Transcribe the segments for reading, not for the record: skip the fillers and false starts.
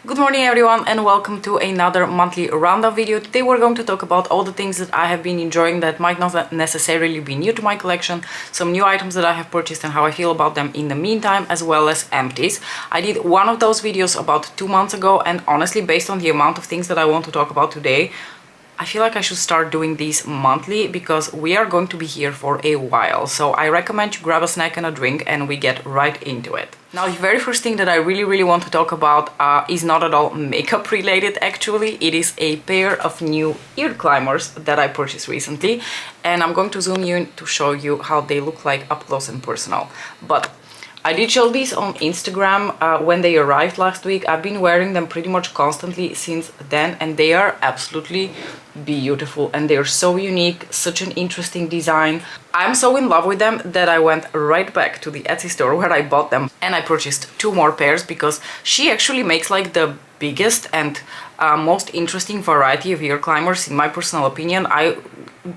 Good morning everyone and welcome to another monthly roundup video. Today we're going to talk about all the things that I have been enjoying that might not necessarily be new to my collection, some new items that I have purchased and how I feel about them in the meantime, as well as empties. I did one of those videos about 2 months ago, and honestly, based on the amount of things that I want to talk about today, I feel like I should start doing these monthly because we are going to be here for a while. So I recommend you grab a snack and a drink and we get right into it. Now, the very first thing that I really want to talk about is not at all makeup related actually. It is a pair of new ear climbers that I purchased recently, and I'm going to zoom you in to show you how they look like up close and personal. But I did show these on Instagram when they arrived last week. I've been wearing them pretty much constantly since then, and they are absolutely beautiful and they're so unique, such an interesting design. I'm so in love with them that I went right back to the Etsy store where I bought them and I purchased 2 more pairs because she actually makes like the biggest and most interesting variety of ear climbers in my personal opinion.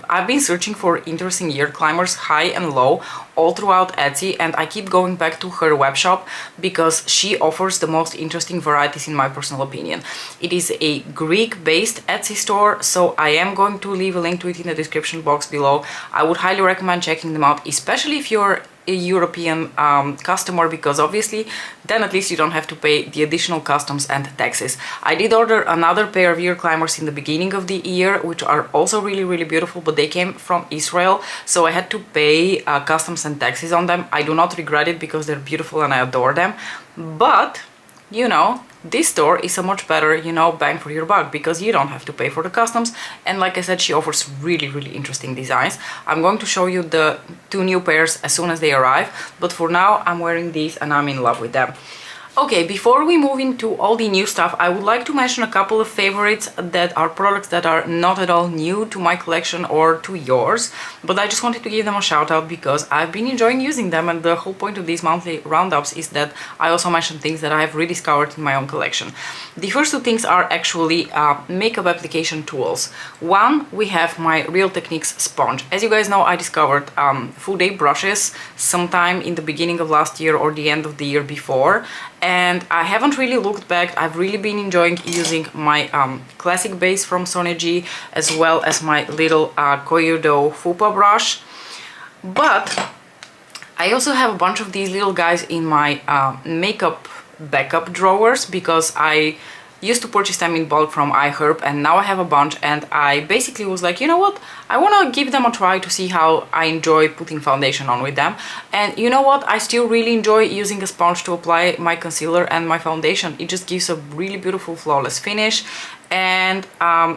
I've been searching for interesting ear climbers high and low all throughout Etsy, and I keep going back to her web shop because she offers the most interesting varieties in my personal opinion. It is a Greek-based Etsy store, so I am going to leave a link to it in the description box below. I would highly recommend checking them out, especially if you're a European customer, because obviously then at least you don't have to pay the additional customs and taxes. I did order another pair of ear climbers in the beginning of the year, which are also really beautiful, but they came from Israel, so I had to pay customs and taxes on them. I do not regret it because they're beautiful and I adore them, but you know, this store is a much better, you know, bang for your buck because you don't have to pay for the customs, and like I said, she offers really interesting designs. I'm going to show you the 2 new pairs as soon as they arrive, but for now I'm wearing these and I'm in love with them. Okay, before we move into all the new stuff, I would like to mention a couple of favorites that are products that are not at all new to my collection or to yours, but I just wanted to give them a shout out because I've been enjoying using them, and the whole point of these monthly roundups is that I also mention things that I have rediscovered in my own collection. The first 2 things are actually makeup application tools. One, we have my Real Techniques sponge. As you guys know, I discovered Full Day brushes sometime in the beginning of last year or the end of the year before, and I haven't really looked back. I've really been enjoying using my classic base from Soneji as well as my little Koyudo Fupa brush, but I also have a bunch of these little guys in my makeup backup drawers because I used to purchase them in bulk from iHerb, and now I have a bunch, and I basically was like, you know what, I want to give them a try to see how I enjoy putting foundation on with them. And you know what, I still really enjoy using a sponge to apply my concealer and my foundation. It just gives a really beautiful flawless finish. And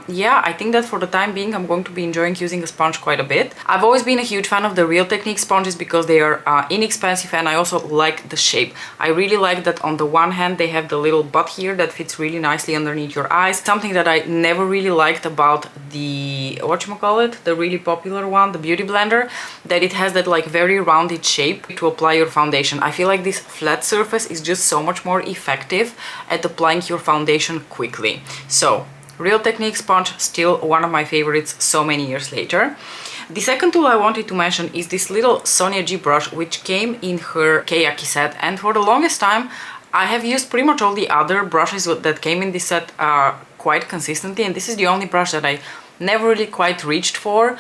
yeah, I think that for the time being I'm going to be enjoying using a sponge quite a bit. I've always been a huge fan of the Real Techniques sponges because they are inexpensive, and I also like the shape. I really like that on the one hand they have the little butt here that fits really nicely underneath your eyes. Something that I never really liked about the, whatchamacallit, the really popular one, the Beauty Blender, that it has that like very rounded shape to apply your foundation. I feel like this flat surface is just so much more effective at applying your foundation quickly. So Real Techniques sponge, still one of my favorites so many years later. The second tool I wanted to mention is this little Sonia G brush, which came in her Keyaki set, and for the longest time I have used pretty much all the other brushes that came in this set quite consistently, and this is the only brush that I never really quite reached for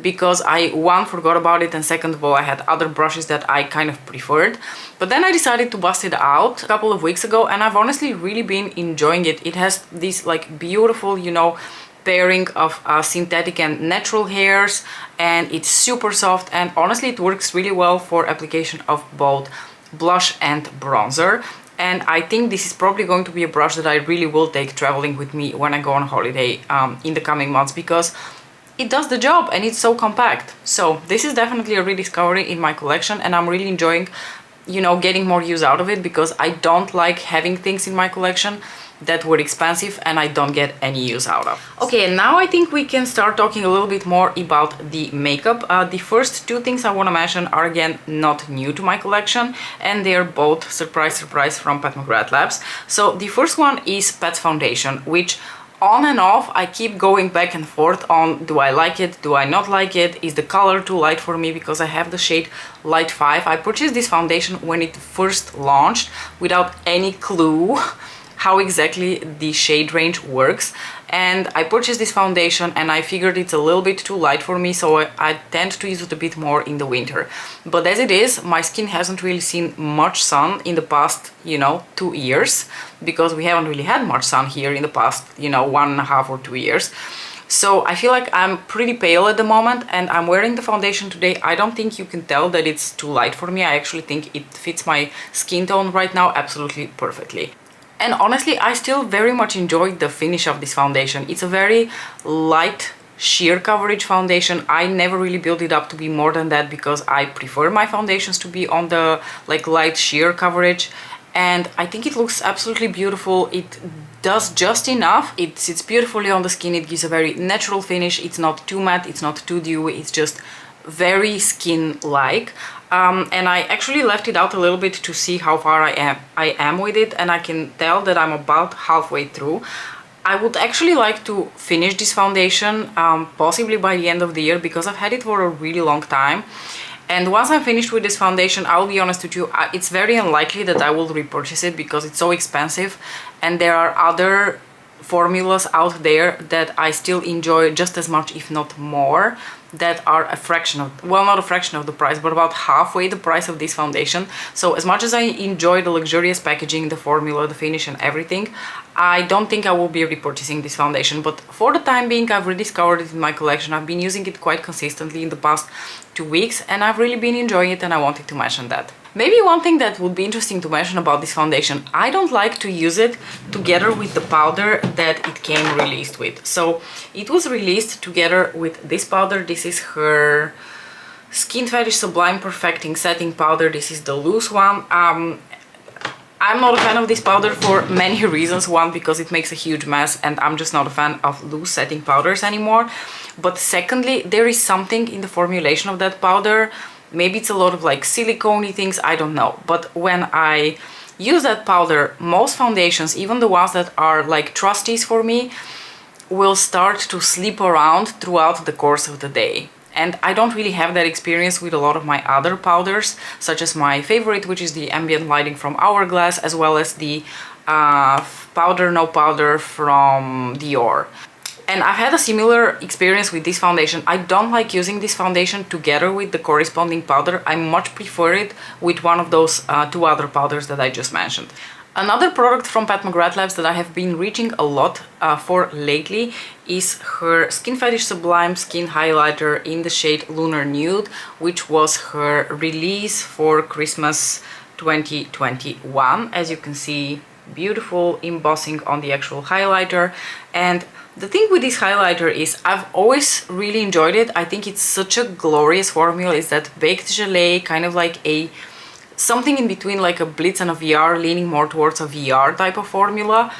because I, one, forgot about it, and second of all, I had other brushes that I kind of preferred. But then I decided to bust it out a couple of weeks ago, and I've honestly really been enjoying it. It has this like beautiful, you know, pairing of synthetic and natural hairs, and it's super soft, and honestly it works really well for application of both blush and bronzer. And I think this is probably going to be a brush that I really will take traveling with me when I go on holiday in the coming months, because it does the job and it's so compact. So this is definitely a rediscovery in my collection, and I'm really enjoying, you know, getting more use out of it because I don't like having things in my collection that were expensive and I don't get any use out of. Okay, and now I think we can start talking a little bit more about the makeup. The first 2 things I want to mention are again not new to my collection, and they are both, surprise from Pat McGrath Labs. So the first one is Pat's foundation, which on and off I keep going back and forth on, do I like it, do I not like it, is the color too light for me, because I have the shade Light 5. I purchased this foundation when it first launched without any clue how exactly the shade range works. And I purchased this foundation and I figured it's a little bit too light for me, so I tend to use it a bit more in the winter. But as it is, my skin hasn't really seen much sun in the past, you know, 2 years, because we haven't really had much sun here in the past, you know, 1.5 or 2 years. So I feel like I'm pretty pale at the moment, and I'm wearing the foundation today. I don't think you can tell that it's too light for me. I actually think it fits my skin tone right now absolutely perfectly. And honestly, I still very much enjoyed the finish of this foundation. It's a very light sheer coverage foundation. I never really built it up to be more than that because I prefer my foundations to be on the like light sheer coverage. And I think it looks absolutely beautiful. It does just enough. It sits beautifully on the skin. It gives a very natural finish. It's not too matte, it's not too dewy, it's just very skin-like. And I actually left it out a little bit to see how far I am with it, and I can tell that I'm about halfway through. I would actually like to finish this foundation possibly by the end of the year, because I've had it for a really long time. And once I'm finished with this foundation, I'll be honest with you, it's very unlikely that I will repurchase it because it's so expensive, and there are other formulas out there that I still enjoy just as much, if not more, that are a fraction of, well, not a fraction of the price, but about halfway the price of this foundation. So as much as I enjoy the luxurious packaging, the formula, the finish and everything, I don't think I will be repurchasing this foundation. But for the time being, I've rediscovered it in my collection. I've been using it quite consistently in the past 2 weeks, and I've really been enjoying it, and I wanted to mention that. Maybe one thing that would be interesting to mention about this foundation, I don't like to use it together with the powder that it came released with. So it was released together with this powder. This is her Skin Fetish Sublime Perfecting Setting Powder. This is the loose one. I'm not a fan of this powder for many reasons. One, because it makes a huge mess, and I'm just not a fan of loose setting powders anymore. But secondly, there is something in the formulation of that powder. Maybe it's a lot of like silicone-y things, I don't know. But when I use that powder, most foundations, even the ones that are like trusties for me, will start to slip around throughout the course of the day. And I don't really have that experience with a lot of my other powders, such as my favorite, which is the Ambient Lighting from Hourglass, as well as the Powder No Powder from Dior. And I've had a similar experience with this foundation. I don't like using this foundation together with the corresponding powder. I much prefer it with one of those 2 other powders that I just mentioned. Another product from Pat McGrath Labs that I have been reaching a lot for lately is her Skin Fetish Sublime Skin Highlighter in the shade Lunar Nude, which was her release for Christmas 2021. As you can see, beautiful embossing on the actual highlighter. And the thing with this highlighter is I've always really enjoyed it. I think it's such a glorious formula. It's that baked gelée, kind of like a something in between like a Blitz and a VR, leaning more towards a VR type of formula.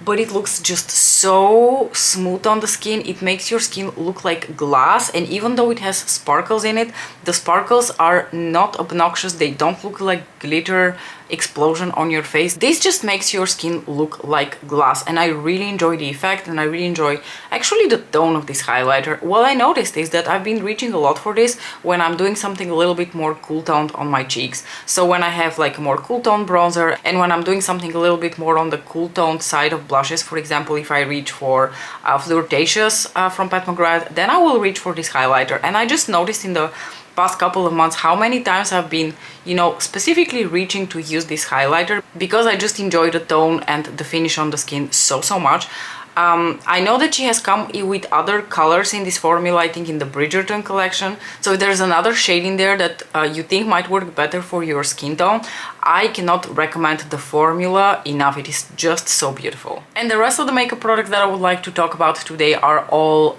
But it looks just so smooth on the skin. It makes your skin look like glass, and even though it has sparkles in it, the sparkles are not obnoxious. They don't look like glitter explosion on your face. This just makes your skin look like glass, and I really enjoy the effect, and I really enjoy actually the tone of this highlighter. What I noticed is that I've been reaching a lot for this when I'm doing something a little bit more cool toned on my cheeks. So when I have like a more cool toned bronzer, and when I'm doing something a little bit more on the cool toned side of blushes, for example, if I reach for Flirtatious from Pat McGrath, then I will reach for this highlighter. And I just noticed in the past couple of months how many times I've been, you know, specifically reaching to use this highlighter because I just enjoy the tone and the finish on the skin so much. I know that she has come with other colors in this formula, I think in the Bridgerton collection. So if there's another shade in there that you think might work better for your skin tone, I cannot recommend the formula enough. It is just so beautiful. And the rest of the makeup products that I would like to talk about today are all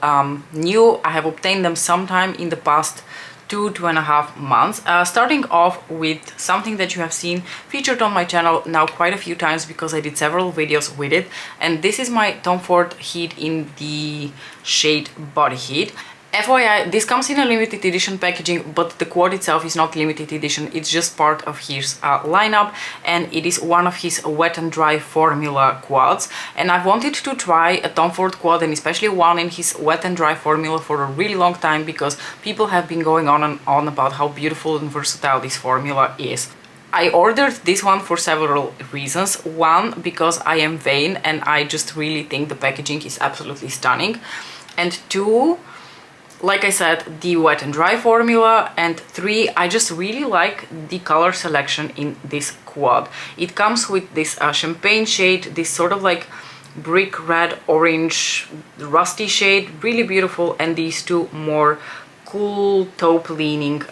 new. I have obtained them sometime in the past 2.5 months. Starting off with something that you have seen featured on my channel now quite a few times because I did several videos with it, and this is my Tom Ford Heat in the shade Body Heat. FYI, this comes in a limited edition packaging, but the quad itself is not limited edition. It's just part of his lineup, and it is one of his wet and dry formula quads. And I've wanted to try a Tom Ford quad, and especially one in his wet and dry formula, for a really long time because people have been going on and on about how beautiful and versatile this formula is. I ordered this one for several reasons. One, because I am vain and I just really think the packaging is absolutely stunning. And two, like I said, the wet and dry formula. And three, I just really like the color selection in this quad. It comes with this champagne shade, this sort of like brick red, orange, rusty shade, really beautiful, and these two more cool taupe leaning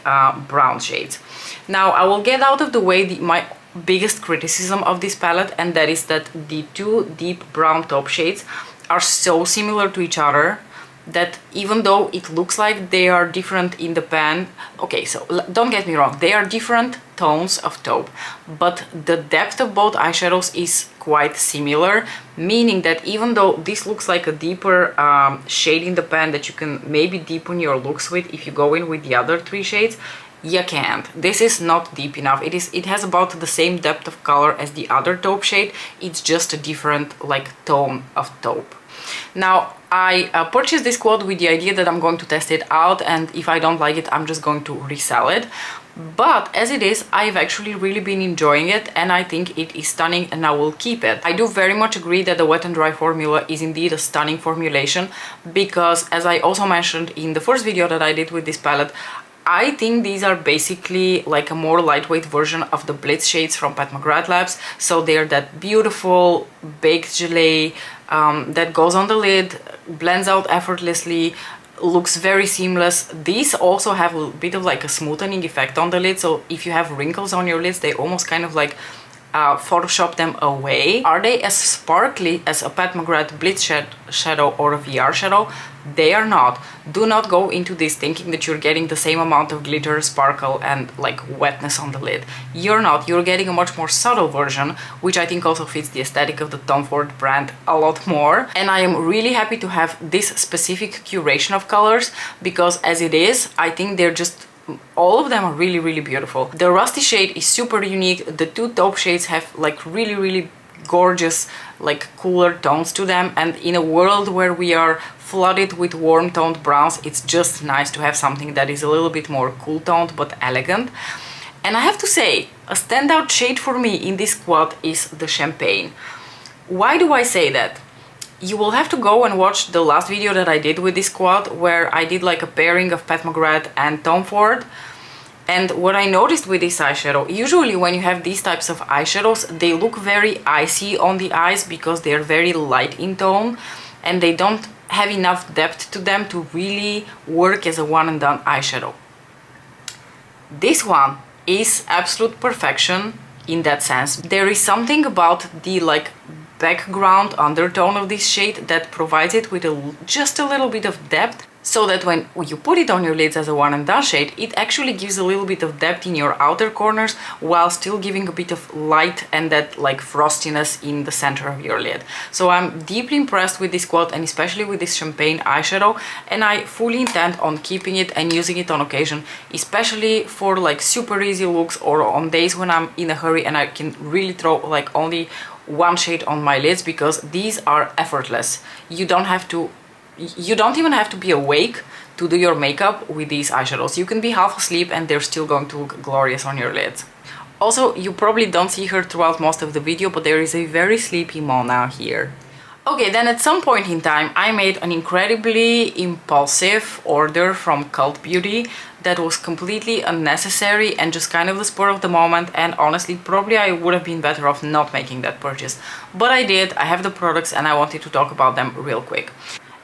brown shades. Now I will get out of the way my biggest criticism of this palette, and that is that the two deep brown taupe shades are so similar to each other that even though it looks like they are different in the pan, okay, so don't get me wrong, they are different tones of taupe, but the depth of both eyeshadows is quite similar, meaning that even though this looks like a deeper shade in the pan that you can maybe deepen your looks with if you go in with the other three shades, you can't. This is not deep enough. It has about the same depth of color as the other taupe shade. It's just a different like tone of taupe. Now I purchased this quad with the idea that I'm going to test it out, and if I don't like it, I'm just going to resell it. But as it is, I've actually really been enjoying it, and I think it is stunning, and I will keep it. I do very much agree that the wet and dry formula is indeed a stunning formulation, because as I also mentioned in the first video that I did with this palette, I think these are basically like a more lightweight version of the Blitz shades from Pat McGrath Labs. So they're that beautiful baked gelée that goes on the lid, blends out effortlessly, looks very seamless. These also have a bit of like a smoothing effect on the lid, so if you have wrinkles on your lids, they almost kind of like Photoshop them away. Are they as sparkly as a Pat McGrath Blitz shadow or a VR shadow? They are not. Do not go into this thinking that you're getting the same amount of glitter, sparkle, and like wetness on the lid. You're not. You're getting a much more subtle version, which I think also fits the aesthetic of the Tom Ford brand a lot more. And I am really happy to have this specific curation of colors, because as it is, I think they're just all of them are really, really beautiful. The rusty shade is super unique. The two taupe shades have like really, really gorgeous, like cooler tones to them, and in a world where we are flooded with warm toned browns, it's just nice to have something that is a little bit more cool toned but elegant. And I have to say, a standout shade for me in this quad is the champagne. Why do I say that? You will have to go and watch the last video that I did with this quad, where I did like a pairing of Pat McGrath and Tom Ford. And what I noticed with this eyeshadow, usually when you have these types of eyeshadows, they look very icy on the eyes because they're very light in tone and they don't have enough depth to them to really work as a one and done eyeshadow. This one is absolute perfection in that sense. There is something about the like background undertone of this shade that provides it with just a little bit of depth, so that when you put it on your lids as a one and done shade, it actually gives a little bit of depth in your outer corners while still giving a bit of light and that like frostiness in the center of your lid. So I'm deeply impressed with this quad, and especially with this champagne eyeshadow, and I fully intend on keeping it and using it on occasion, especially for like super easy looks or on days when I'm in a hurry and I can really throw like only one shade on my lids, because these are effortless. You don't even have to be awake to do your makeup with these eyeshadows. You can be half asleep and they're still going to look glorious on your lids. Also, you probably don't see her throughout most of the video, but there is a very sleepy Mona here. Okay, then at some point in time I made an incredibly impulsive order from Cult Beauty that was completely unnecessary and just kind of the spur of the moment, and honestly probably I would have been better off not making that purchase. But I did, I have the products and I wanted to talk about them real quick.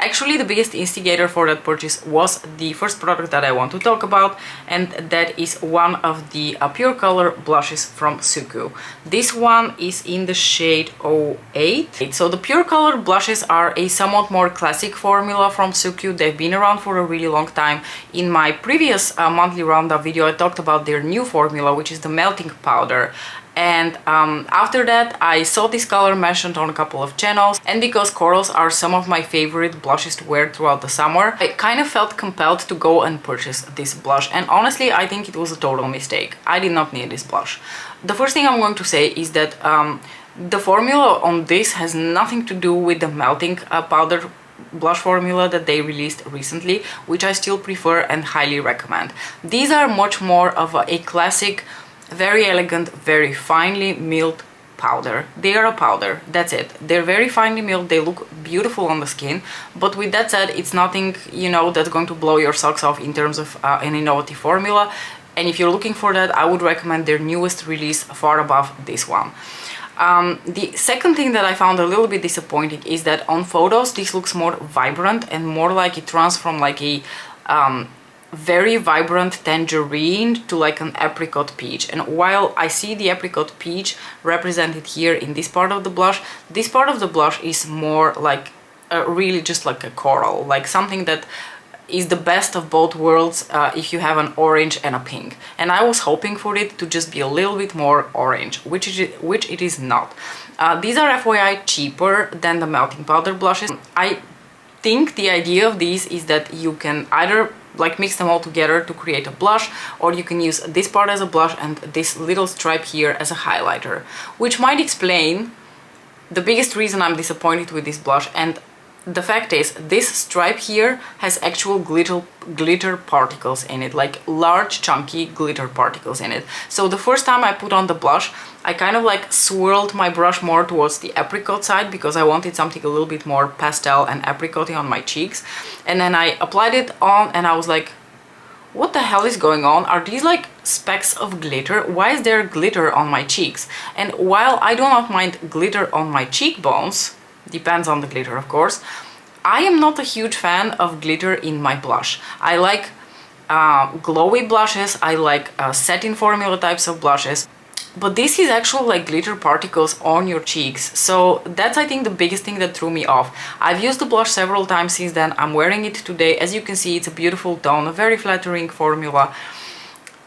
Actually, the biggest instigator for that purchase was the first product that I want to talk about, and that is one of the Pure Color blushes from Suku. This one is in the shade 08. So the Pure Color blushes are a somewhat more classic formula from Suku. They've been around for a really long time. In my previous monthly roundup video, I talked about their new formula, which is the melting powder. And after that I saw this color mentioned on a couple of channels, and because corals are some of my favorite blushes to wear throughout the summer, I kind of felt compelled to go and purchase this blush, and honestly I think it was a total mistake. I did not need this blush. The first thing I'm going to say is that the formula on this has nothing to do with the melting powder blush formula that they released recently, which I still prefer and highly recommend. These are much more of a classic Very elegant, very finely milled powder. They are a powder, that's it. They're very finely milled, they look beautiful on the skin, but with that said, it's nothing, you know, that's going to blow your socks off in terms of an innovative formula. And if you're looking for that, I would recommend their newest release far above this one. The second thing that I found a little bit disappointing is that on photos this looks more vibrant and more like it runs from like a very vibrant tangerine to like an apricot peach. And while I see the apricot peach represented here in this part of the blush, this part of the blush is more like really just like a coral, like something that is the best of both worlds if you have an orange and a pink. And I was hoping for it to just be a little bit more orange, which it is not. These are FYI cheaper than the melting powder blushes. I think the idea of these is that you can either like mix them all together to create a blush, or you can use this part as a blush and this little stripe here as a highlighter, which might explain the biggest reason I'm disappointed with this blush. And the fact is, this stripe here has actual glitter particles in it, like large chunky glitter particles in it. So the first time I put on the blush, I kind of like swirled my brush more towards the apricot side because I wanted something a little bit more pastel and apricot-y on my cheeks. And then I applied it on and I was like, what the hell is going on? Are these like specks of glitter? Why is there glitter on my cheeks? And while I do not mind glitter on my cheekbones, depends on the glitter of course, I am not a huge fan of glitter in my blush. I like glowy blushes, I like satin formula types of blushes, but this is actual like glitter particles on your cheeks. So that's I think the biggest thing that threw me off. I've used the blush several times since then. I'm wearing it today. As you can see, it's a beautiful tone, a very flattering formula,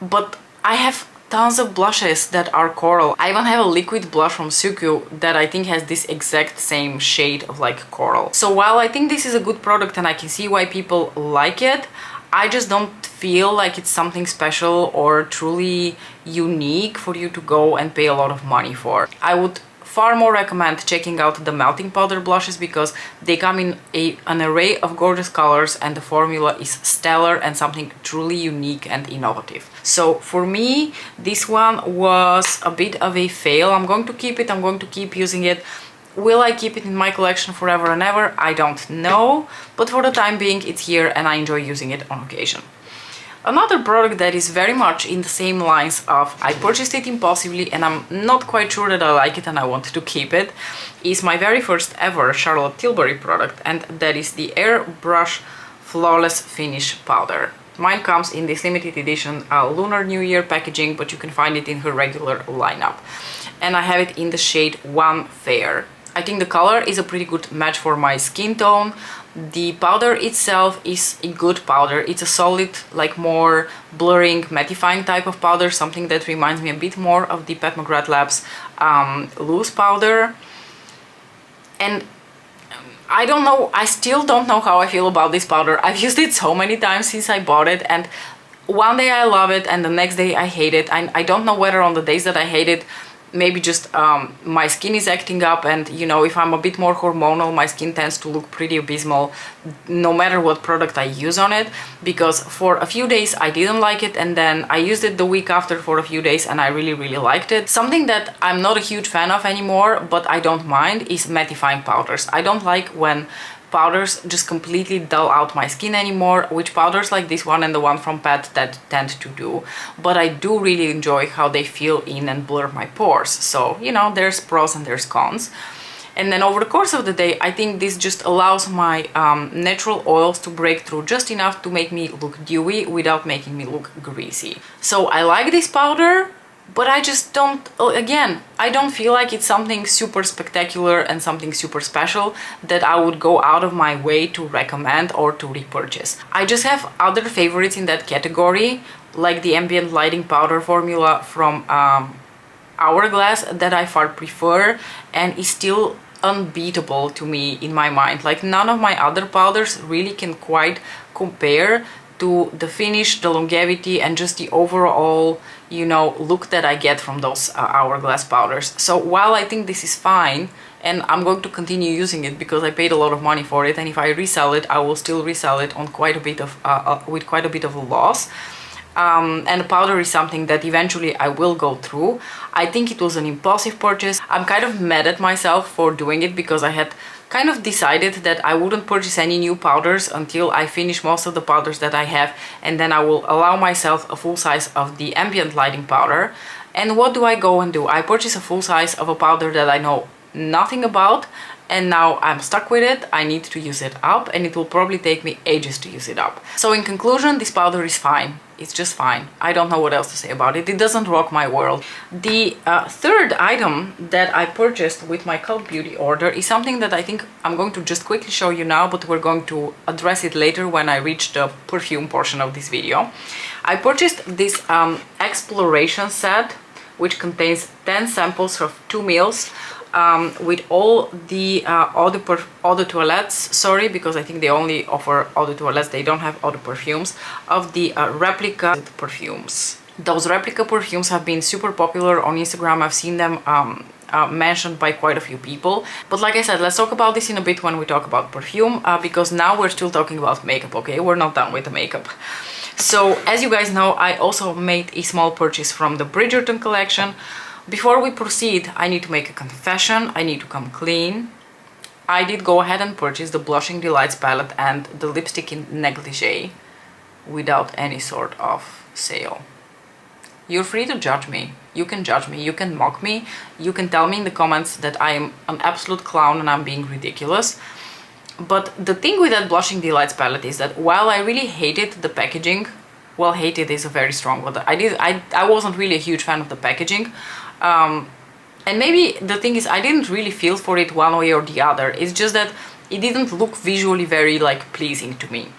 but I have tons of blushes that are coral. I even have a liquid blush from Suku that I think has this exact same shade of like coral. So while I think this is a good product and I can see why people like it, I just don't feel like it's something special or truly unique for you to go and pay a lot of money for. I would far more recommend checking out the melting powder blushes because they come in an array of gorgeous colors and the formula is stellar and something truly unique and innovative. So for me, this one was a bit of a fail. I'm going to keep it, I'm going to keep using it. Will I keep it in my collection forever and ever? I don't know, but for the time being it's here and I enjoy using it on occasion. Another product that is very much in the same lines of I purchased it impulsively and I'm not quite sure that I like it and I want to keep it, is my very first ever Charlotte Tilbury product, and that is the Airbrush Flawless Finish Powder. Mine comes in this limited edition Lunar New Year packaging, but you can find it in her regular lineup. And I have it in the shade One Fair. I think the color is a pretty good match for my skin tone. The powder itself is a good powder. It's a solid, like more blurring, mattifying type of powder, something that reminds me a bit more of the Pat McGrath Labs loose powder. And I don't know, I still don't know how I feel about this powder. I've used it so many times since I bought it, and one day I love it and the next day I hate it. I don't know whether on the days that I hate it, maybe just my skin is acting up, and you know, if I'm a bit more hormonal, my skin tends to look pretty abysmal no matter what product I use on it, because for a few days I didn't like it and then I used it the week after for a few days and I really liked it. Something that I'm not a huge fan of anymore, but I don't mind, is mattifying powders. I don't like when powders just completely dull out my skin anymore, which powders like this one and the one from Pat that tend to do. But I do really enjoy how they fill in and blur my pores. So, you know, there's pros and there's cons. And then over the course of the day, I think this just allows my natural oils to break through just enough to make me look dewy without making me look greasy. So I like this powder, but I just don't, again, I don't feel like it's something super spectacular and something super special that I would go out of my way to recommend or to repurchase. I just have other favorites in that category, like the ambient lighting powder formula from Hourglass that I far prefer and is still unbeatable to me in my mind. Like none of my other powders really can quite compare to the finish, the longevity, and just the overall, you know, look that I get from those Hourglass powders. So while I think this is fine, and I'm going to continue using it because I paid a lot of money for it, and if I resell it, I will still resell it on quite a bit of with quite a bit of a loss. and powder is something that eventually I will go through. I think it was an impulsive purchase. I'm kind of mad at myself for doing it because I had kind of decided that I wouldn't purchase any new powders until I finish most of the powders that I have, and then I will allow myself a full size of the ambient lighting powder. And what do I go and do? I purchase a full size of a powder that I know nothing about, and now I'm stuck with it. I need to use it up, and it will probably take me ages to use it up. So in conclusion, this powder is fine. It's just fine. I don't know what else to say about it. It doesn't rock my world. The third item that I purchased with my Cult Beauty order is something that I think I'm going to just quickly show you now, but we're going to address it later when I reach the perfume portion of this video. I purchased this exploration set, which contains 10 samples of 2 mils, with all the eau de toilettes, sorry, because I think they only offer eau de toilettes, they don't have eau de perfumes, of the replica perfumes. Those replica perfumes have been super popular on Instagram. I've seen them mentioned by quite a few people. But like I said, let's talk about this in a bit when we talk about perfume, because now we're still talking about makeup, okay? We're not done with the makeup. So, as you guys know, I also made a small purchase from the Bridgerton collection. Before we proceed, I need to make a confession. I need to come clean. I did go ahead and purchase the Blushing Delights palette and the lipstick in Negligee without any sort of sale. You're free to judge me. You can judge me, you can mock me, you can tell me in the comments that I am an absolute clown and I'm being ridiculous. But the thing with that Blushing Delights palette is that while I really hated the packaging, well, hated is a very strong word. I wasn't really a huge fan of the packaging. And maybe the thing is, I didn't really feel for it one way or the other. It's just that it didn't look visually very pleasing to me.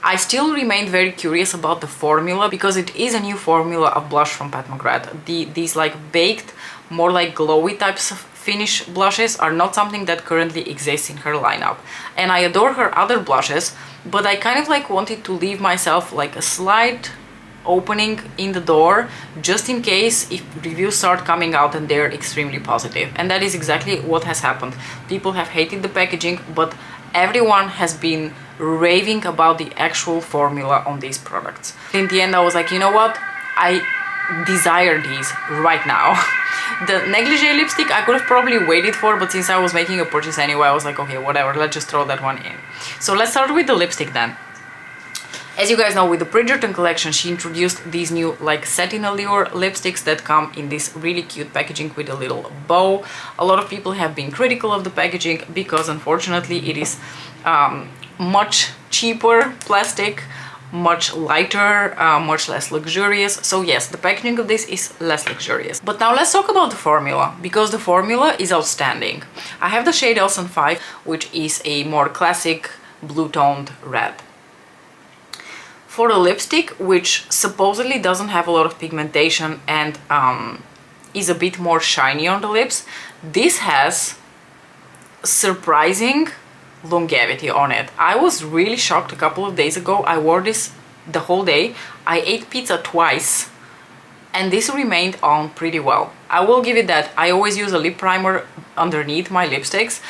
I still remained very curious about the formula because it is a new formula of blush from Pat McGrath. These baked, more glowy types of finish blushes are not something that currently exists in her lineup. And I adore her other blushes, but I kind of wanted to leave myself a slight opening in the door just in case if reviews start coming out and they're extremely positive. And that is exactly what has happened. People have hated the packaging, but everyone has been raving about the actual formula on these products. In the end, I was like, you know what? I desire these right now. The Negligee lipstick I could have probably waited for, but since I was making a purchase anyway, I was like, okay, whatever, let's just throw that one in. So let's start with the lipstick then. As you guys know, with the Bridgerton collection, she introduced these new satin allure lipsticks that come in this really cute packaging with a little bow. A lot of people have been critical of the packaging because unfortunately it is much cheaper plastic, much lighter, much less luxurious. So yes, the packaging of this is less luxurious. But now let's talk about the formula, because the formula is outstanding. I have the shade Elson 5, which is a more classic blue-toned red. For a lipstick, which supposedly doesn't have a lot of pigmentation and is a bit more shiny on the lips, this has surprising longevity on it. I was really shocked a couple of days ago. I wore this the whole day. I ate pizza twice and this remained on pretty well. I will give it that. I always use a lip primer underneath my lipsticks,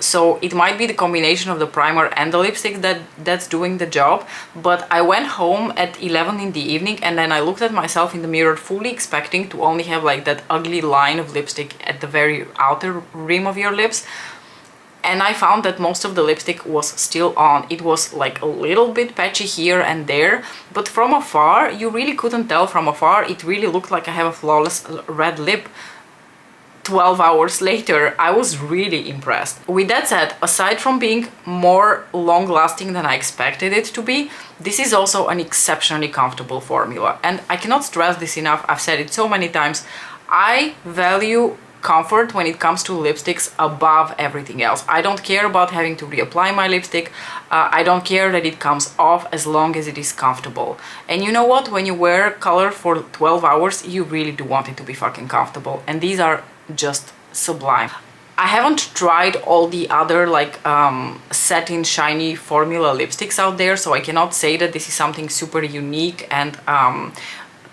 so it might be the combination of the primer and the lipstick that's doing the job. But I went home at 11 in the evening and then I looked at myself in the mirror fully expecting to only have that ugly line of lipstick at the very outer rim of your lips. And I found that most of the lipstick was still on. It was a little bit patchy here and there, but from afar, you really couldn't tell. From afar, it really looked like I have a flawless red lip. 12 hours later, I was really impressed. With that said, aside from being more long-lasting than I expected it to be, this is also an exceptionally comfortable formula. And I cannot stress this enough, I've said it so many times, I value comfort when it comes to lipsticks above everything else. I don't care about having to reapply my lipstick. I don't care that it comes off as long as it is comfortable. And you know what? When you wear color for 12 hours, you really do want it to be fucking comfortable. And these are just sublime. I haven't tried all the other satin shiny formula lipsticks out there, so I cannot say that this is something super unique and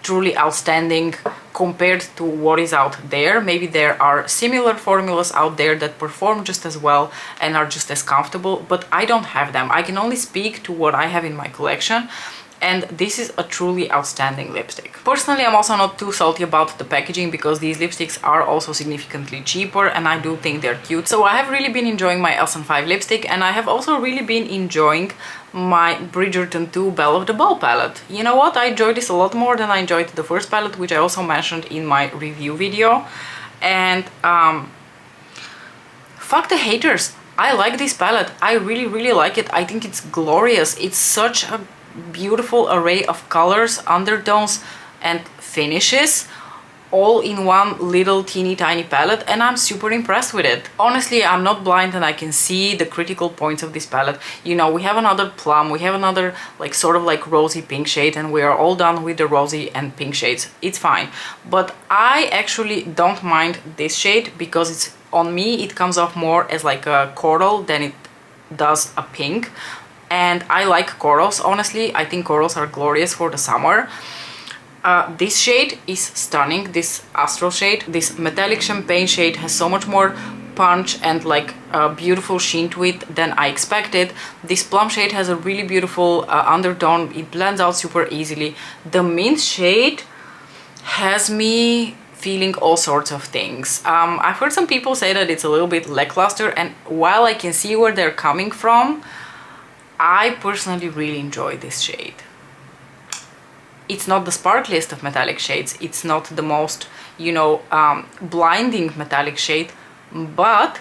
truly outstanding compared to what is out there. Maybe there are similar formulas out there that perform just as well and are just as comfortable, but I don't have them. I can only speak to what I have in my collection. and this is a truly outstanding lipstick. Personally, I'm also not too salty about the packaging because these lipsticks are also significantly cheaper and I do think they're cute. So I have really been enjoying my Elsen 5 lipstick, and I have also really been enjoying my Bridgerton 2 Belle of the Ball palette. You know what? I enjoyed this a lot more than I enjoyed the first palette, which I also mentioned in my review video. And fuck the haters. I like this palette. I really like it. I think it's glorious. It's such a beautiful array of colors, undertones and finishes all in one little teeny tiny palette, and I'm super impressed with it. Honestly, I'm not blind and I can see the critical points of this palette. You know, we have another plum, we have another like sort of like rosy pink shade, and we are all done with the rosy and pink shades. It's fine, but I actually don't mind this shade because it's, on me, it comes off more as like a coral than it does a pink. And I like corals, honestly. I think corals are glorious for the summer. This shade is stunning, this astral shade. This metallic champagne shade has so much more punch and like a beautiful sheen to it than I expected. This plum shade has a really beautiful undertone. It blends out super easily. The mint shade has me feeling all sorts of things. I've heard some people say that it's a little bit lackluster, and while I can see where they're coming from, I personally really enjoy this shade. It's not the sparkliest of metallic shades, it's not the most, you know, blinding metallic shade, but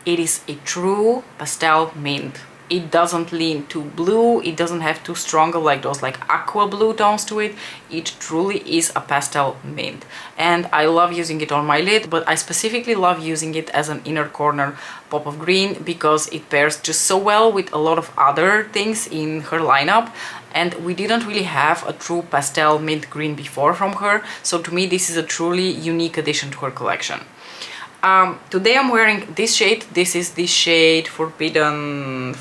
it is a true pastel mint. It doesn't lean too blue, it doesn't have too strong like those like aqua blue tones to it. It truly is a pastel mint, and I love using it on my lid, but I specifically love using it as an inner corner pop of green because it pairs just so well with a lot of other things in her lineup, and we didn't really have a true pastel mint green before from her, so to me this is a truly unique addition to her collection. Today I'm wearing this shade. This is the shade Forever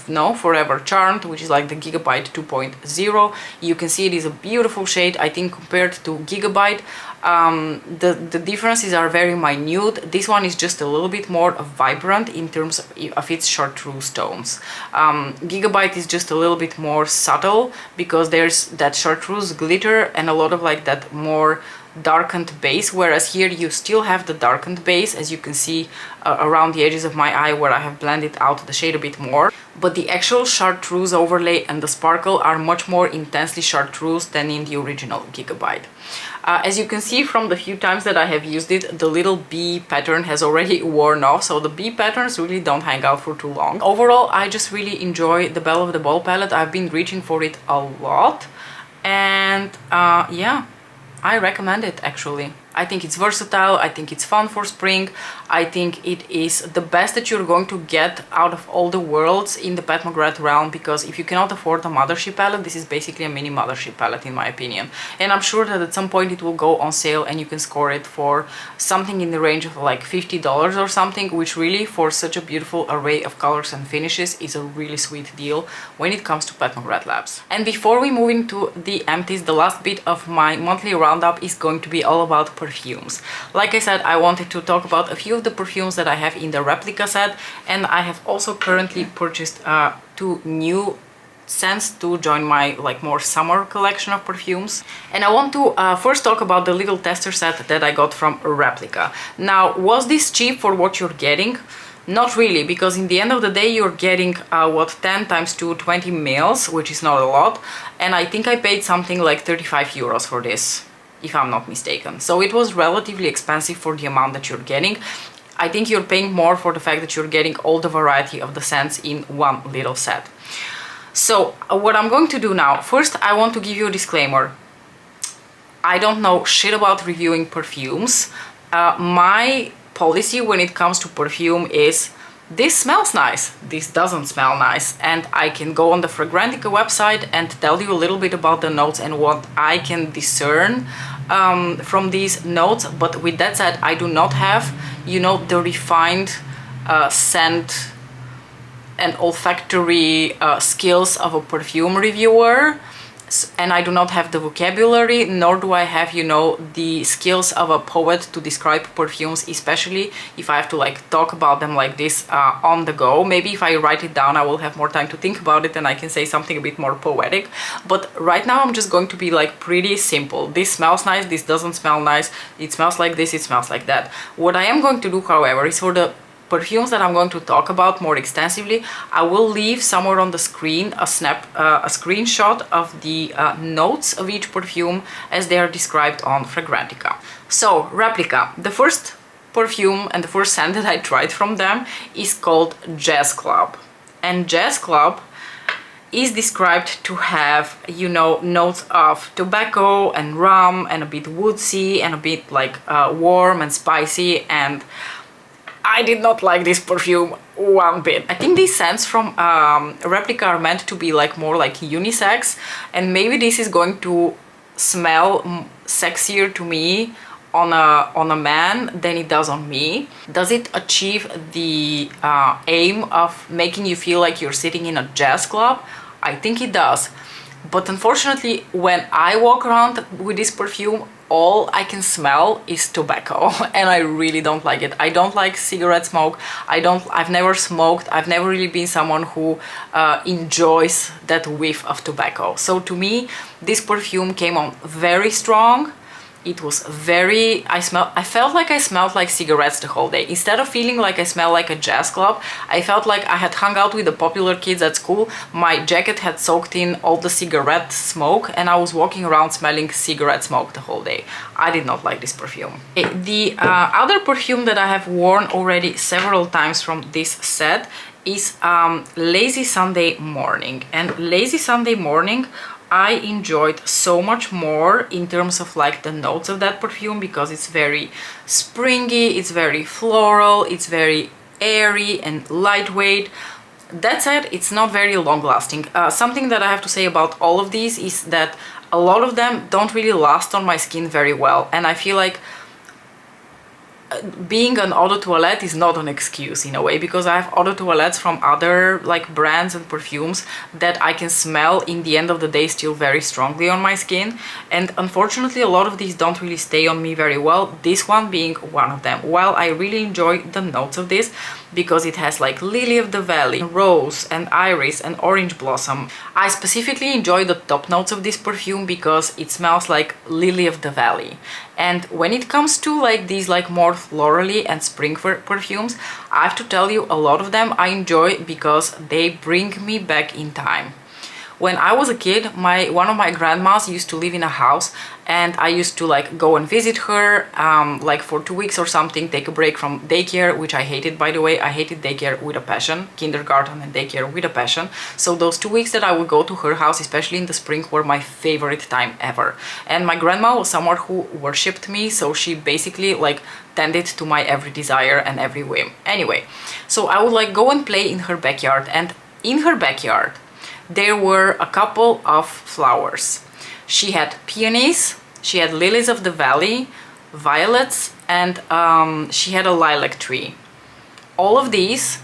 Charmed, which is like the Gigabyte 2.0. You can see it is a beautiful shade. I think compared to Gigabyte, the differences are very minute. This one is just a little bit more vibrant in terms of its chartreuse tones. Gigabyte is just a little bit more subtle because there's that chartreuse glitter and a lot of like that more darkened base, whereas here you still have the darkened base, as you can see around the edges of my eye where I have blended out the shade a bit more, but the actual chartreuse overlay and the sparkle are much more intensely chartreuse than in the original Gigabyte. As you can see from the few times that I have used it, the little bee pattern has already worn off, so the bee patterns really don't hang out for too long. Overall, I just really enjoy the Belle of the Ball palette. I've been reaching for it a lot, and yeah, I recommend it actually. I think it's versatile, I think it's fun for spring, I think it is the best that you're going to get out of all the worlds in the Pat McGrath realm, because if you cannot afford a mothership palette, this is basically a mini mothership palette in my opinion. And I'm sure that at some point it will go on sale and you can score it for something in the range of like $50 or something, which really for such a beautiful array of colors and finishes is a really sweet deal when it comes to Pat McGrath Labs. And before we move into the empties, the last bit of my monthly roundup is going to be all about perfumes. Like I said, I wanted to talk about a few of the perfumes that I have in the replica set, and I have also currently purchased 2 new scents to join my like more summer collection of perfumes. And I want to first talk about the little tester set that I got from Replica. Now, was this cheap for what you're getting? Not really, because in the end of the day you're getting what, 10 times 2, 20 mils, which is not a lot, and I think I paid something like 35 euros for this, if I'm not mistaken. So it was relatively expensive for the amount that you're getting. I think you're paying more for the fact that you're getting all the variety of the scents in one little set. So what I'm going to do now, first I want to give you a disclaimer. I don't know shit about reviewing perfumes. My policy when it comes to perfume is this smells nice, this doesn't smell nice, and I can go on the Fragrantica website and tell you a little bit about the notes and what I can discern from these notes. But with that said, I do not have, you know, the refined scent and olfactory skills of a perfume reviewer. and I do not have the vocabulary, nor do I have, you know, the skills of a poet to describe perfumes, especially if I have to like talk about them like this on the go. Maybe if I write it down I will have more time to think about it and I can say something a bit more poetic, but right now I'm just going to be like pretty simple. This smells nice, this doesn't smell nice, it smells like this, it smells like that. What I am going to do, however, is for the perfumes that I'm going to talk about more extensively, I will leave somewhere on the screen a screenshot of the notes of each perfume as they are described on Fragrantica. So, Replica. The first perfume and the first scent that I tried from them is called Jazz Club. And Jazz Club is described to have, you know, notes of tobacco and rum and a bit woodsy and a bit like warm and spicy, and I did not like this perfume one bit. I think these scents from Replica are meant to be like more like unisex, and maybe this is going to smell sexier to me on a man than it does on me. Does it achieve the aim of making you feel like you're sitting in a jazz club? I think it does. But unfortunately, when I walk around with this perfume, all I can smell is tobacco, and I really don't like it. I don't like cigarette smoke. I've never smoked. I've never really been someone who enjoys that whiff of tobacco. So to me, this perfume came on very strong. It was very, I felt like I smelled like cigarettes the whole day. Instead of feeling like I smelled like a jazz club, I felt like I had hung out with the popular kids at school. My jacket had soaked in all the cigarette smoke and I was walking around smelling cigarette smoke the whole day. I did not like this perfume. The other perfume that I have worn already several times from this set is Lazy Sunday Morning. And Lazy Sunday Morning I enjoyed so much more in terms of like the notes of that perfume, because it's very springy, it's very floral, it's very airy and lightweight. That said, it's not very long lasting. Something that I have to say about all of these is that a lot of them don't really last on my skin very well, and I feel like being an eau de toilette is not an excuse in a way, because I have eau de toilettes from other like brands and perfumes that I can smell in the end of the day still very strongly on my skin, and unfortunately a lot of these don't really stay on me very well, this one being one of them. While I really enjoy the notes of this because it has like lily of the valley, rose and iris and orange blossom, I specifically enjoy the top notes of this perfume because it smells like lily of the valley. And when it comes to like these like more florally and spring perfumes, I have to tell you a lot of them I enjoy because they bring me back in time. When I was a kid, one of my grandmas used to live in a house, and I used to like go and visit her like for 2 weeks or something, take a break from daycare, which I hated, by the way. I hated daycare with a passion, kindergarten and daycare with a passion. So those 2 weeks that I would go to her house, especially in the spring, were my favorite time ever. And my grandma was someone who worshipped me, so she basically like tended to my every desire and every whim. Anyway, so I would like go and play in her backyard, and in her backyard there were a couple of flowers. She had peonies, she had lilies of the valley, violets, and she had a lilac tree. All of these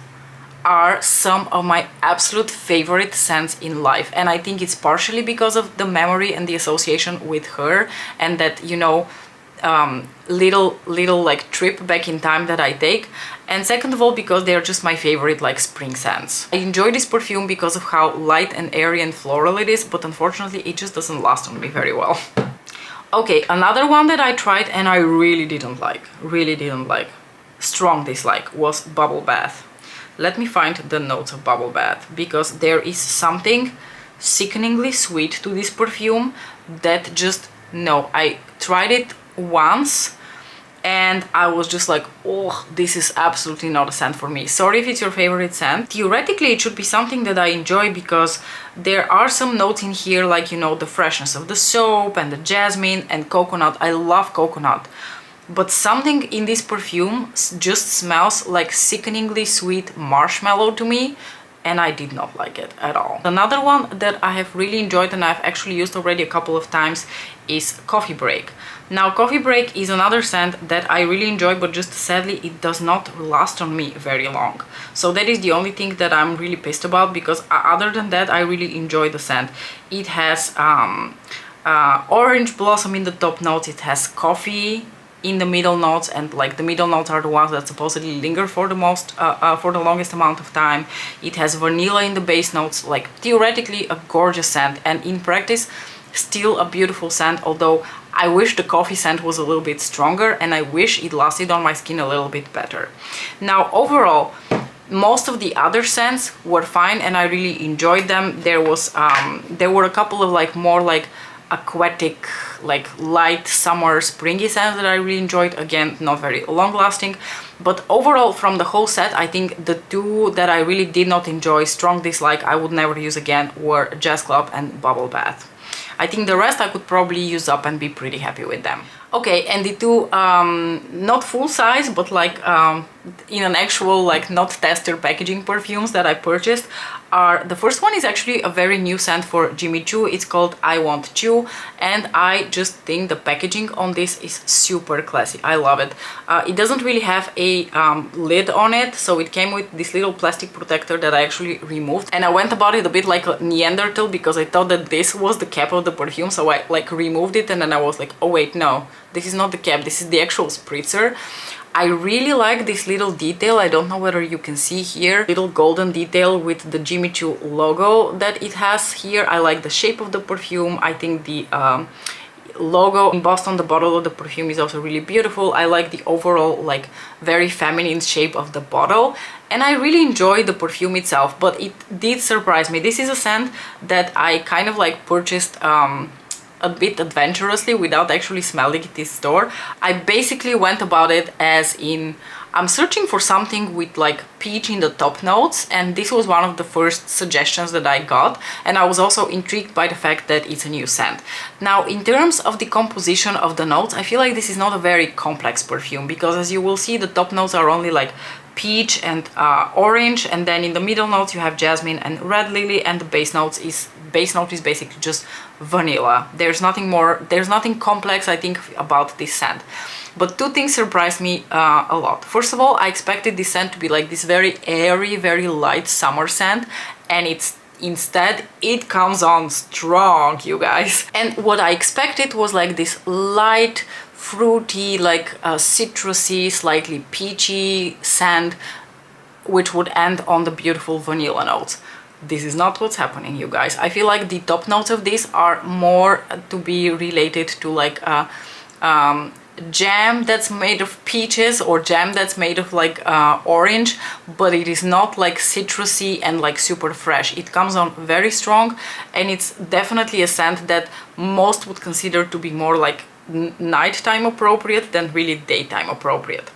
are some of my absolute favorite scents in life, and I think it's partially because of the memory and the association with her, and that, you know, little like trip back in time that I take, and second of all because they're just my favorite like spring scents. I enjoy this perfume because of how light and airy and floral it is, but unfortunately it just doesn't last on me very well. Okay, another one that I tried and I really didn't like, strong dislike, was Bubble Bath. Let me find the notes of Bubble Bath, because there is something sickeningly sweet to this perfume that just, no, I tried it once and I was just like, oh, this is absolutely not a scent for me. Sorry if it's your favorite scent. Theoretically it should be something that I enjoy, because there are some notes in here like, you know, the freshness of the soap and the jasmine and coconut. I love coconut, but something in this perfume just smells like sickeningly sweet marshmallow to me, and I did not like it at all. Another one that I have really enjoyed and I've actually used already a couple of times is Coffee Break. Now, Coffee Break is another scent that I really enjoy, but just sadly it does not last on me very long. So that is the only thing that I'm really pissed about, because other than that I really enjoy the scent. It has orange blossom in the top notes, it has coffee in the middle notes, and like the middle notes are the ones that supposedly linger for the most for the longest amount of time. It has vanilla in the base notes, like theoretically a gorgeous scent, and in practice still a beautiful scent, although I wish the coffee scent was a little bit stronger and I wish it lasted on my skin a little bit better. Now overall, most of the other scents were fine and I really enjoyed them. There were a couple of like more like aquatic, like light summer springy scents that I really enjoyed. Again, not very long lasting, but overall from the whole set, I think the two that I really did not enjoy, strong dislike, I would never use again, were Jazz Club and Bubble Bath. I think the rest I could probably use up and be pretty happy with them. Okay, and the two not full size, but like in an actual like not tester packaging perfumes that I purchased are, the first one is actually a very new scent for Jimmy Choo. It's called I Want Choo, and I just think the packaging on this is super classy. I love it. It doesn't really have a lid on it, so it came with this little plastic protector that I actually removed, and I went about it a bit like a Neanderthal because I thought that this was the cap of the perfume, so I like removed it and then I was like, oh wait, no, this is not the cap, this is the actual spritzer. I really like this little detail. I don't know whether you can see here, little golden detail with the Jimmy Choo logo that it has here. I like the shape of the perfume. I think the logo embossed on the bottle of the perfume is also really beautiful. I like the overall like very feminine shape of the bottle, and I really enjoy the perfume itself, but it did surprise me. This is a scent that I kind of like purchased a bit adventurously without actually smelling it in store. I basically went about it as in, I'm searching for something with like peach in the top notes, and this was one of the first suggestions that I got, and I was also intrigued by the fact that it's a new scent. Now, in terms of the composition of the notes, I feel like this is not a very complex perfume, because as you will see, the top notes are only like peach and orange, and then in the middle notes you have jasmine and red lily, and the base note is basically just vanilla. There's nothing more, there's nothing complex, I think, about this scent. But two things surprised me a lot. First of all, I expected this scent to be like this very airy, very light summer scent, and instead it comes on strong, you guys. And what I expected was like this light, fruity, like citrusy, slightly peachy scent, which would end on the beautiful vanilla notes. This is not what's happening, you guys. I feel like the top notes of this are more to be related to like a jam that's made of peaches or jam that's made of like orange, but it is not like citrusy and like super fresh. It comes on very strong, and it's definitely a scent that most would consider to be more like nighttime appropriate than really daytime appropriate.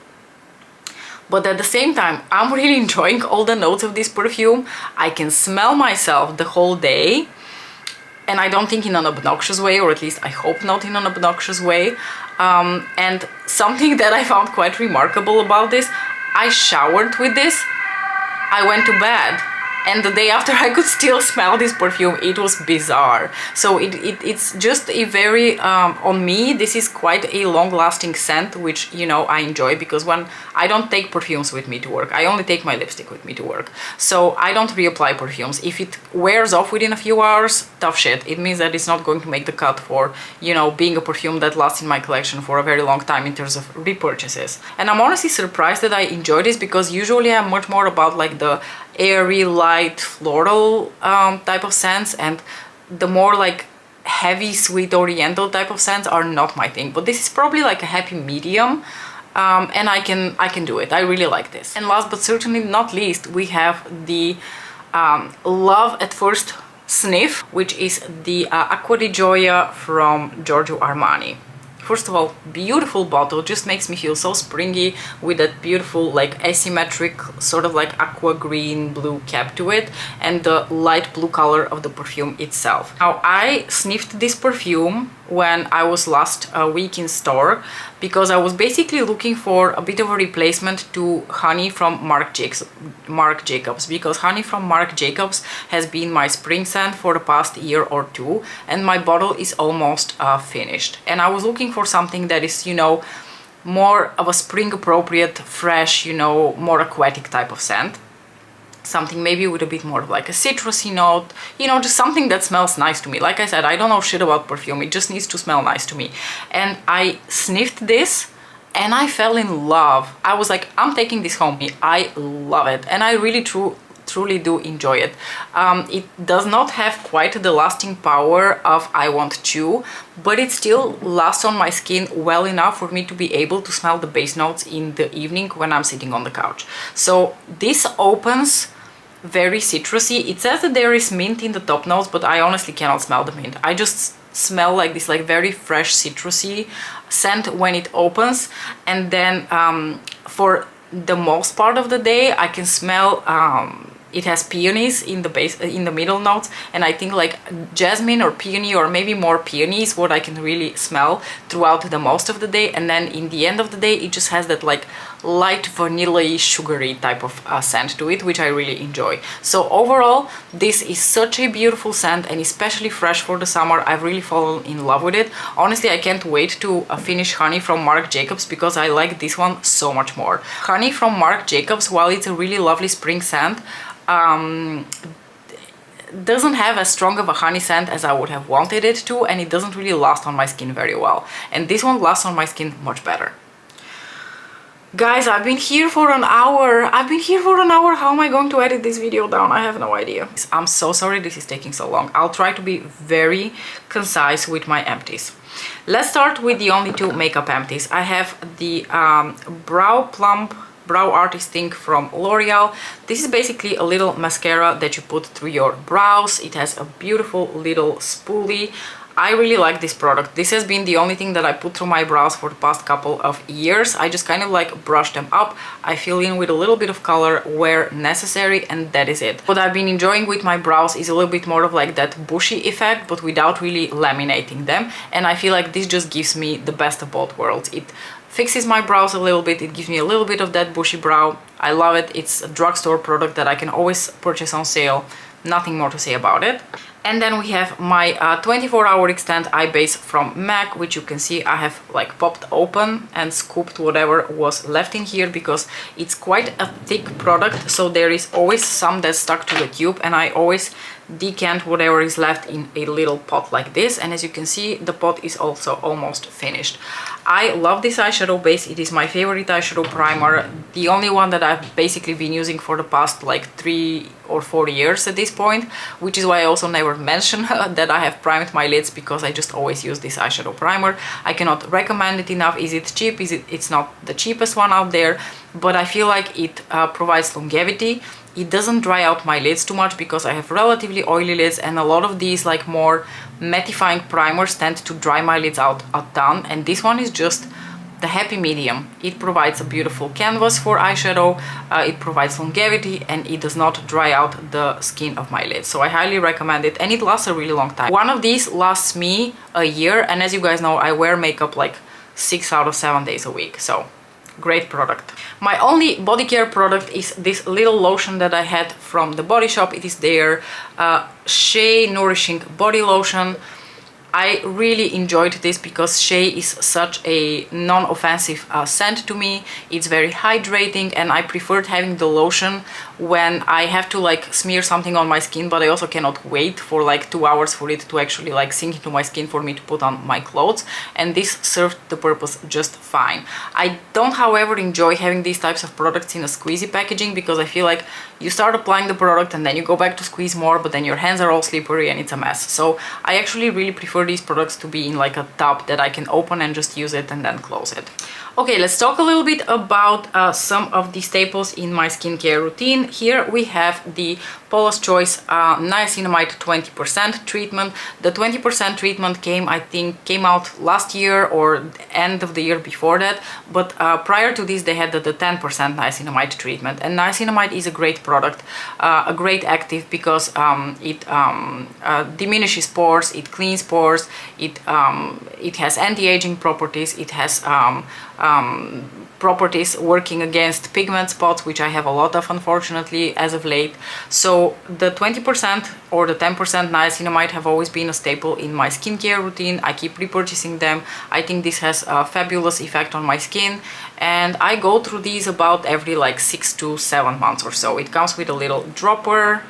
But at the same time, I'm really enjoying all the notes of this perfume. I can smell myself the whole day, and I don't think in an obnoxious way, or at least I hope not in an obnoxious way. And something that I found quite remarkable about this, I showered with this, I went to bed, and the day after I could still smell this perfume. It was bizarre. So it's just a very, on me, this is quite a long-lasting scent, which, you know, I enjoy, because when I don't take perfumes with me to work, I only take my lipstick with me to work. So I don't reapply perfumes. If it wears off within a few hours, tough shit. It means that it's not going to make the cut for, you know, being a perfume that lasts in my collection for a very long time in terms of repurchases. And I'm honestly surprised that I enjoy this, because usually I'm much more about like the airy, light, floral type of scents, and the more like heavy, sweet, oriental type of scents are not my thing. But this is probably like a happy medium, and I can do it. I really like this. And last but certainly not least, we have the Love at First Sniff, which is the Acqua di Gioia from Giorgio Armani. First of all, beautiful bottle, just makes me feel so springy with that beautiful like asymmetric sort of like aqua green blue cap to it, and the light blue color of the perfume itself. Now, I sniffed this perfume when I was last week in store, because I was basically looking for a bit of a replacement to honey from Marc Jacobs, because honey from Marc Jacobs has been my spring scent for the past year or two, and my bottle is almost finished. And I was looking for something that is, you know, more of a spring appropriate, fresh, you know, more aquatic type of scent. Something maybe with a bit more of like a citrusy note, you know, just something that smells nice to me. Like I said, I don't know shit about perfume, it just needs to smell nice to me. And I sniffed this and I fell in love. I was like, I'm taking this home. I love it, and I really truly do enjoy it. It does not have quite the lasting power of I Want Chew, but it still lasts on my skin well enough for me to be able to smell the base notes in the evening when I'm sitting on the couch. So this opens very citrusy. It says that there is mint in the top notes, but I honestly cannot smell the mint. I just smell like this like very fresh citrusy scent when it opens, and then for the most part of the day I can smell it has peonies in the base, in the middle notes, and I think like jasmine or peony, or maybe more peony, is what I can really smell throughout the most of the day. And then in the end of the day it just has that like light vanilla-y sugary type of scent to it, which I really enjoy. So overall this is such a beautiful scent, and especially fresh for the summer. I've really fallen in love with it. Honestly, I can't wait to finish honey from Marc Jacobs, because I like this one so much more. Honey from Marc Jacobs, while it's a really lovely spring scent, doesn't have as strong of a honey scent as I would have wanted it to, and it doesn't really last on my skin very well. And this one lasts on my skin much better. Guys, I've been here for an hour. How am I going to edit this video down? I have no idea. I'm so sorry this is taking so long. I'll try to be very concise with my empties. Let's start with the only two makeup empties. I have the Brow Plump Brow Artist Ink from L'Oreal. This is basically a little mascara that you put through your brows. It has a beautiful little spoolie. I really like this product. This has been the only thing that I put through my brows for the past couple of years. I just kind of like brush them up. I fill in with a little bit of color where necessary, and that is it. What I've been enjoying with my brows is a little bit more of like that bushy effect, but without really laminating them. And I feel like this just gives me the best of both worlds. It fixes my brows a little bit, it gives me a little bit of that bushy brow. I love it. It's a drugstore product that I can always purchase on sale. Nothing more to say about it. And then we have my 24-hour extend eye base from MAC, which you can see I have like popped open and scooped whatever was left in here, because it's quite a thick product, so there is always some that's stuck to the tube, and I always decant whatever is left in a little pot like this. And as you can see, the pot is also almost finished. I love this eyeshadow base. It is my favorite eyeshadow primer, the only one that I've basically been using for the past like 3 or 4 years at this point, which is why I also never mention that I have primed my lids, because I just always use this eyeshadow primer. I cannot recommend it enough. Is it cheap? It's not the cheapest one out there, but I feel like it provides longevity. It doesn't dry out my lids too much, because I have relatively oily lids, and a lot of these like more mattifying primers tend to dry my lids out a ton, and this one is just the happy medium. It provides a beautiful canvas for eyeshadow, it provides longevity, and it does not dry out the skin of my lids. So I highly recommend it, and it lasts a really long time. One of these lasts me a year, and as you guys know, I wear makeup like 6 out of 7 days a week, so great product. My only body care product is this little lotion that I had from the Body Shop. It is their Shea Nourishing Body Lotion. I really enjoyed this because Shea is such a non-offensive scent to me. It's very hydrating, and I preferred having the lotion when I have to like smear something on my skin, but I also cannot wait for like 2 hours for it to actually like sink into my skin for me to put on my clothes, and this served the purpose just fine. I don't, however, enjoy having these types of products in a squeezy packaging, because I feel like you start applying the product and then you go back to squeeze more, but then your hands are all slippery and it's a mess. So I actually really prefer these products to be in like a tub that I can open and just use it and then close it. Okay, let's talk a little bit about some of the staples in my skincare routine. Here we have the Paula's Choice Niacinamide 20% treatment. The 20% treatment came out last year or end of the year before that, but prior to this they had the 10% niacinamide treatment. And niacinamide is a great product, a great active, because it diminishes pores, it cleans pores, it has anti-aging properties, it has properties working against pigment spots, which I have a lot of, unfortunately, as of late. So the 20% or the 10% niacinamide have always been a staple in my skincare routine. I keep repurchasing them. I think this has a fabulous effect on my skin, and I go through these about every like 6 to 7 months or so. It comes with a little dropper.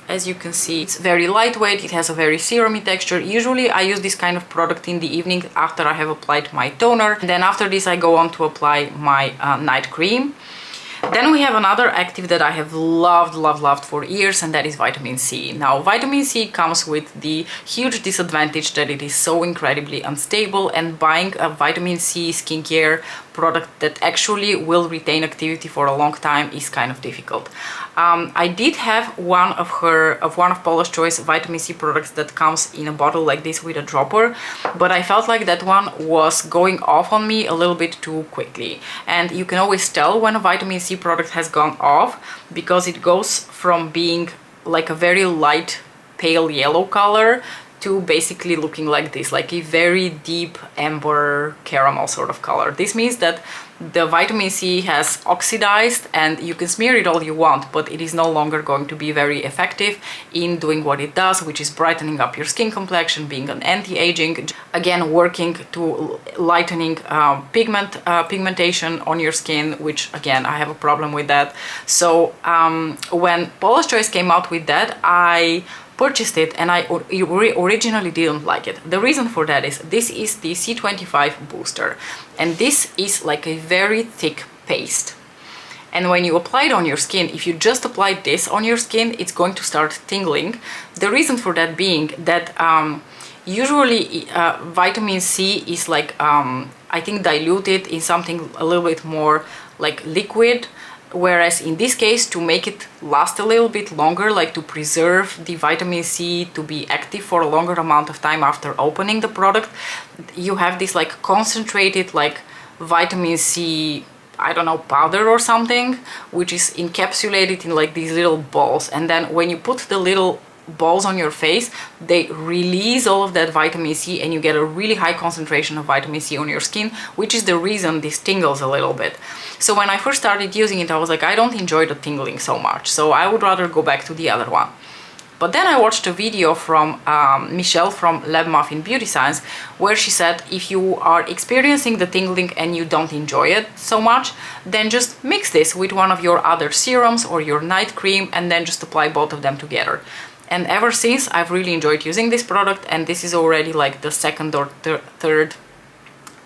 As you can see, it's very lightweight, it has a very serumy texture. Usually I use this kind of product in the evening after I have applied my toner. And then after this I go on to apply my night cream. Then we have another active that I have loved for years, and that is vitamin C. Now, vitamin C comes with the huge disadvantage that it is so incredibly unstable, and buying a vitamin C skincare product that actually will retain activity for a long time is kind of difficult. I did have one of Paula's Choice vitamin C products that comes in a bottle like this with a dropper, but I felt like that one was going off on me a little bit too quickly. And you can always tell when a vitamin C product has gone off, because it goes from being like a very light pale yellow color to basically looking like this, like a very deep amber caramel sort of color. This means that the vitamin C has oxidized, and you can smear it all you want, but it is no longer going to be very effective in doing what it does, which is brightening up your skin complexion, being an anti-aging, again working to lightening pigmentation on your skin, which again I have a problem with that. So when Paula's Choice came out with that, I purchased it, and I originally didn't like it. The reason for that is this is the C25 booster, and this is like a very thick paste. And when you apply it on your skin, if you just apply this on your skin, it's going to start tingling. The reason for that being that usually vitamin C is like I think diluted in something a little bit more like liquid, whereas in this case, to make it last a little bit longer, like to preserve the vitamin C to be active for a longer amount of time after opening the product, you have this like concentrated like vitamin C, I don't know, powder or something, which is encapsulated in like these little balls. And then when you put the little balls on your face, they release all of that vitamin C, and you get a really high concentration of vitamin C on your skin, which is the reason this tingles a little bit. So when I first started using it, I was like, I don't enjoy the tingling so much, so I would rather go back to the other one. But then I watched a video from Michelle from Lab Muffin Beauty Science, where she said if you are experiencing the tingling and you don't enjoy it so much, then just mix this with one of your other serums or your night cream, and then just apply both of them together. And ever since, I've really enjoyed using this product, and this is already like the second or third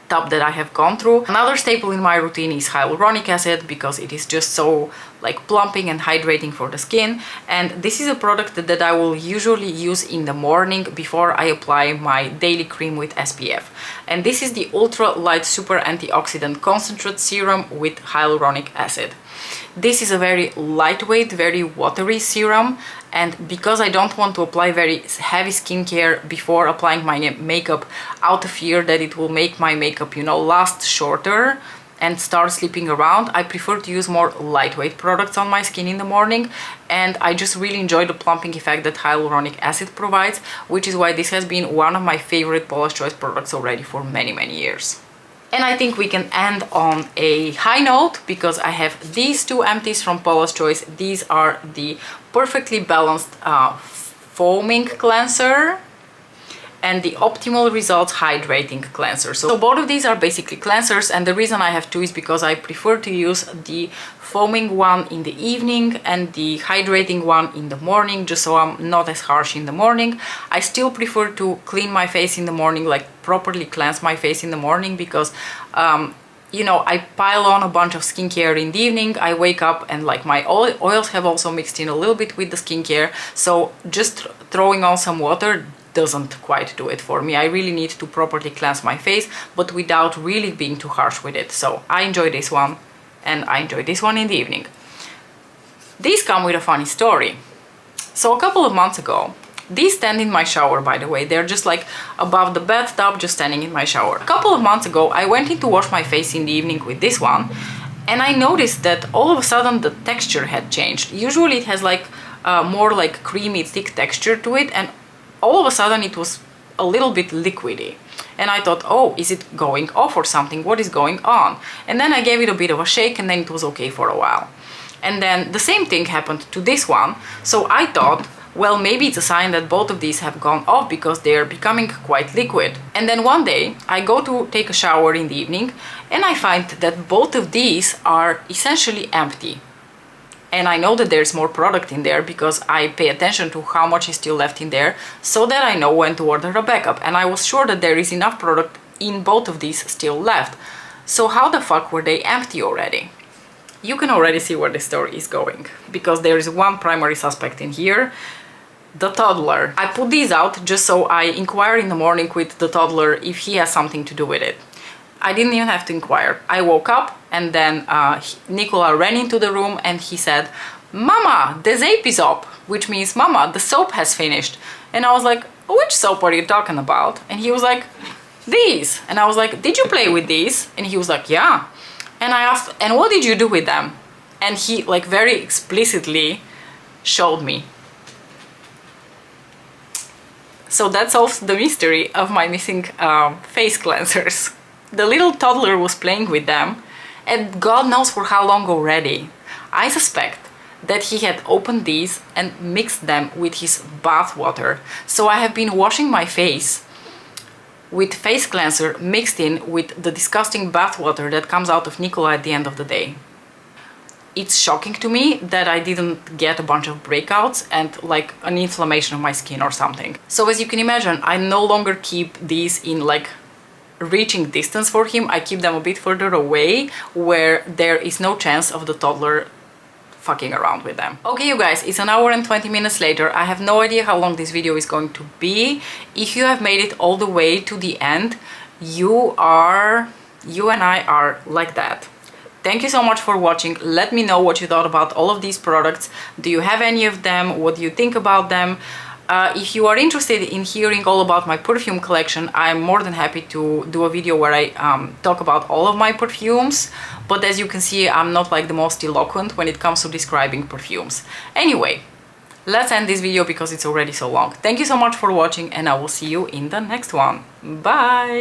tub that I have gone through. Another staple in my routine is hyaluronic acid, because it is just so like plumping and hydrating for the skin. And this is a product that I will usually use in the morning before I apply my daily cream with SPF. And this is the Ultra Light Super Antioxidant Concentrate Serum with hyaluronic acid. This is a very lightweight, very watery serum, and because I don't want to apply very heavy skincare before applying my makeup, out of fear that it will make my makeup, you know, last shorter and start slipping around, I prefer to use more lightweight products on my skin in the morning, and I just really enjoy the plumping effect that hyaluronic acid provides, which is why this has been one of my favorite Paula's Choice products already for many years. And I think we can end on a high note, because I have these two Empties from Paula's Choice. These are the Perfectly Balanced Foaming Cleanser and the Optimal Results Hydrating Cleanser. So both of these are basically cleansers, and the reason I have two is because I prefer to use the foaming one in the evening and the hydrating one in the morning, just so I'm not as harsh in the morning. I still prefer to clean my face in the morning, like properly cleanse my face in the morning, because you know, I pile on a bunch of skincare in the evening, I wake up and like my oils have also mixed in a little bit with the skincare, so just throwing on some water doesn't quite do it for me. I really need to properly cleanse my face, but without really being too harsh with it. So I enjoy this one, and I enjoy this one in the evening. These come with a funny story. So a couple of months ago, these stand in my shower, by the way. They're just like above the bathtub, just standing in my shower. A couple of months ago, I went in to wash my face in the evening with this one, and I noticed that all of a sudden the texture had changed. Usually it has like more like creamy, thick texture to it, and all of a sudden it was a little bit liquidy. And I thought, oh, is it going off or something? What is going on? And then I gave it a bit of a shake, and then it was okay for a while. And then the same thing happened to this one. So I thought, well, maybe it's a sign that both of these have gone off because they're becoming quite liquid. And then one day I go to take a shower in the evening, and I find that both of these are essentially empty. And I know that there's more product in there because I pay attention to how much is still left in there, so that I know when to order a backup. And I was sure that there is enough product in both of these still left. So how the fuck were they empty already? You can already see where the story is going, because there is one primary suspect in here, the toddler. I put these out just so I inquire in the morning with the toddler if he has something to do with it. I didn't even have to inquire. I woke up, and then Nicola ran into the room and he said, "Mama, the soap is up," which means, "Mama, the soap has finished." And I was like, "Which soap are you talking about?" And he was like, "These." And I was like, "Did you play with these?" And he was like, "Yeah." And I asked, "And what did you do with them?" And he like very explicitly showed me. So that solves the mystery of my missing face cleansers. The little toddler was playing with them, and God knows for how long already. I suspect that he had opened these and mixed them with his bath water. So I have been washing my face with face cleanser mixed in with the disgusting bath water that comes out of Nicola at the end of the day. It's shocking to me that I didn't get a bunch of breakouts and like an inflammation of my skin or something. So as you can imagine, I no longer keep these in like reaching distance for him. I keep them a bit further away, where there is no chance of the toddler fucking around with them. Okay, you guys, it's an hour and 20 minutes later. I have no idea how long this video is going to be. If you have made it all the way to the end, you and I are like that. Thank you so much for watching. Let me know what you thought about all of these products. Do you have any of them? What do you think about them? If you are interested in hearing all about my perfume collection, I'm more than happy to do a video where I talk about all of my perfumes. But as you can see, I'm not like the most eloquent when it comes to describing perfumes. Anyway, let's end this video because it's already so long. Thank you so much for watching, and I will see you in the next one. Bye!